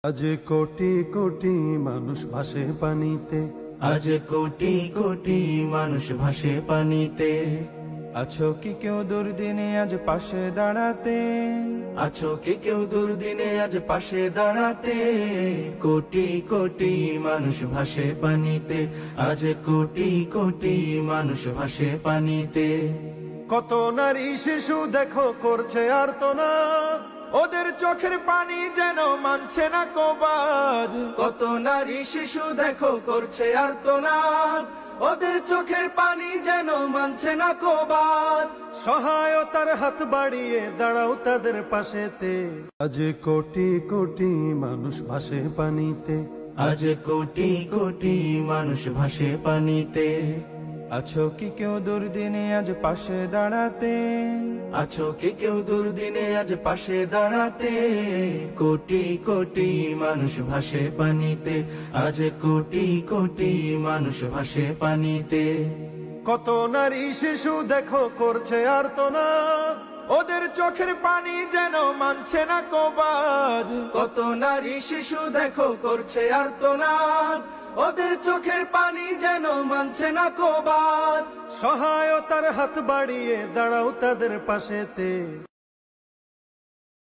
আজ কোটি কোটি মানুষ ভাসে পানিতে, আজ কোটি কোটি মানুষ ভাসে পানিতে। আছো কি কেউ দুর্দিনে আজ পাশে দাঁড়াতে? আছো কি কেউ দুর্দিনে আজ পাশে দাঁড়াতে? কোটি কোটি মানুষ ভাসে পানিতে, আজ কোটি কোটি মানুষ ভাসে পানিতে। কত নারী শিশু দেখো করছে আর্তনা, ওদের চোখের পানি যেন মানছে না কবাদ। কত নারী শিশু দেখো করছে আর্তনাদ, ওদের চোখের পানি যেন মানছে না কবাদ। সহায়তার হাত বাড়িয়ে দাঁড়াও তাদের পাশেতে, আজ কোটি কোটি মানুষ ভাসে পানিতে, আজ কোটি কোটি মানুষ ভাসে পানিতে। আছো কি কেউ দুর্দিনে আজ পাশে দাঁড়াতে? আছো কি কেউ দুর্দিনে আজ পাশে দাঁড়াতে? কোটি কোটি মানুষ ভাসে পানিতে, আজ কোটি কোটি মানুষ ভাসে পানিতে। কত নারী শিশু দেখো করছে আর্তনা, ওদের চোখের পানি যেন মানছে না কবাদ। কত নারী শিশু দেখো করছে আর্তনাদ, ওদের চোখের পানি যেন মানছে না কবাদ। সহায়তার হাত বাড়িয়ে দাঁড়াও তাদের পাশেতে,